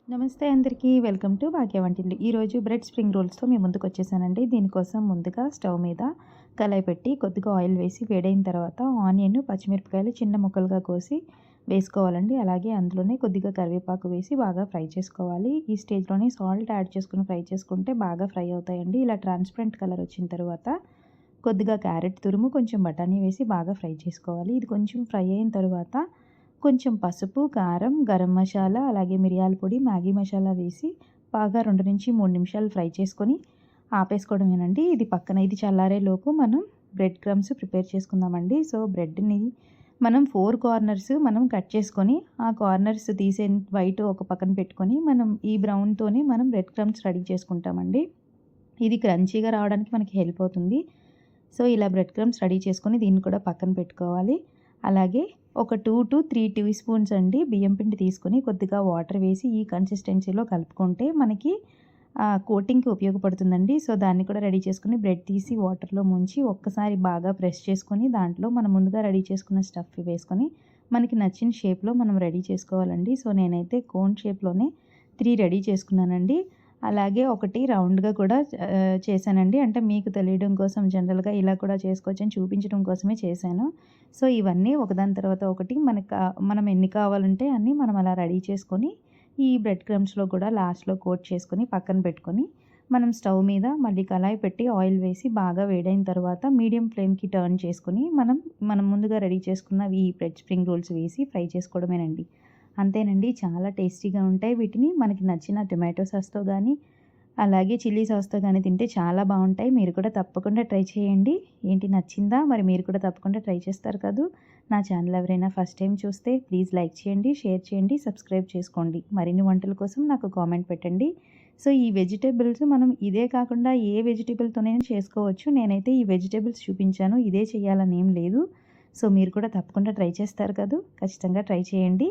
నమస్తే అందరికీ. Welcome to భాగ్య వంటిల్లు. ఈరోజు బ్రెడ్ స్ప్రింగ్ రోల్స్‌తో మీ ముందుకొచ్చేసానండి. దీనికోసం ముందుగా స్టవ్ మీద కళాయి పెట్టి కొద్దిగా ఆయిల్ వేసి వేడైన తర్వాత ఆనియన్, పచ్చిమిరపకాయలు చిన్న ముక్కలుగా కోసి వేసుకోవాలండి. అలాగే అందులోనే కొద్దిగా కరివేపాకు వేసి బాగా ఫ్రై చేసుకోవాలి. ఈ స్టేజ్‌లోనే సాల్ట్ యాడ్ చేసుకొని ఫ్రై చేసుకుంటే బాగా ఫ్రై అవుతాయండి. ఇలా ట్రాన్స్పరెంట్ కలర్ వచ్చిన తర్వాత కొద్దిగా క్యారెట్ తురుము, కొంచెం బఠానీ వేసి బాగా ఫ్రై చేసుకోవాలి. ఇది కొంచెం ఫ్రై అయిన తర్వాత కొంచెం పసుపు, కారం, గరం మసాలా, అలాగే మిరియాల పొడి, మ్యాగీ మసాలా వేసి బాగా 2-3 నిమిషాలు ఫ్రై చేసుకొని ఆపేసుకోవడమేనండి. ఇది చల్లారేలోపు మనం బ్రెడ్ క్రమ్స్ ప్రిపేర్ చేసుకుందామండి. సో, బ్రెడ్‌ని మనం 4 కార్నర్స్ కట్ చేసుకొని, ఆ కార్నర్స్ తీసే వైట్ ఒక పక్కన పెట్టుకొని, ఈ బ్రౌన్‌తోనే మనం బ్రెడ్ క్రమ్స్ రెడీ చేసుకుంటామండి. ఇది క్రంచీగా రావడానికి మనకి హెల్ప్ అవుతుంది. సో, ఇలా బ్రెడ్ క్రమ్స్ రెడీ చేసుకొని దీన్ని కూడా పక్కన పెట్టుకోవాలి. అలాగే ఒక 2-3 టీ స్పూన్స్ అండి బియ్యం పిండి తీసుకొని కొద్దిగా వాటర్ వేసి ఈ కన్సిస్టెన్సీలో కలుపుకుంటే మనకి కోటింగ్‌కి ఉపయోగపడుతుందండి. సో, దాన్ని కూడా రెడీ చేసుకొని బ్రెడ్ తీసి వాటర్‌లో ముంచి ఒక్కసారి బాగా ప్రెస్ చేసుకొని దాంట్లో మనం ముందుగా రెడీ చేసుకున్న స్టఫ్ వేసుకొని మనకి నచ్చిన షేప్‌లో మనం రెడీ చేసుకోవాలండి. సో, నేనైతే కోన్ షేప్‌లోనే 3 రెడీ చేసుకున్నానండి. అలాగే ఒకటి రౌండ్‌గా కూడా చేశానండి. అంటే మీకు తెలియడం కోసం జనరల్‌గా ఇలా కూడా చేసుకోవచ్చని చూపించడం కోసమే చేశాను. సో, ఇవన్నీ ఒకదాని తర్వాత ఒకటి మనం ఎన్ని కావాలంటే అన్నీ మనం అలా రెడీ చేసుకొని, ఈ బ్రెడ్ క్రమ్స్‌లో కూడా లాస్ట్‌లో కోట్ చేసుకొని పక్కన పెట్టుకొని, మనం స్టవ్ మీద మళ్ళీ కళాయి పెట్టి ఆయిల్ వేసి బాగా వేడైన తర్వాత మీడియం ఫ్లేమ్‌కి టర్న్ చేసుకొని, మనం ముందుగా రెడీ చేసుకున్న ఈ బ్రెడ్ స్ప్రింగ్ రోల్స్ వేసి ఫ్రై చేసుకోవడమేనండి. అంతేనండి. చాలా టేస్టీగా ఉంటాయి. వీటిని మనకి నచ్చిన టొమాటో సాస్‌తో గానీ, అలాగే చిల్లీ సాస్‌తో గానీ తింటే చాలా బావుంటాయి. మీరు కూడా తప్పకుండా ట్రై చేయండి. ఏంటి నచ్చిందా? మరి మీరు కూడా తప్పకుండా ట్రై చేస్తారు కదూ! నా ఛానల్ ఎవరైనా ఫస్ట్ టైమ్ చూస్తే ప్లీజ్ లైక్ చేయండి, షేర్ చేయండి, సబ్స్క్రైబ్ చేసుకోండి. మరిన్ని వంటల కోసం నాకు కామెంట్ పెట్టండి. సో, ఈ వెజిటబుల్స్ మనం ఇదే కాకుండా ఏ వెజిటబుల్‌తోనైనా చేసుకోవచ్చు. నేనైతే ఈ వెజిటబుల్స్ చూపించాను. ఇదే చేయాలని ఏం లేదు. సో, మీరు కూడా తప్పకుండా ట్రై చేస్తారు కదూ! ఖచ్చితంగా ట్రై చేయండి.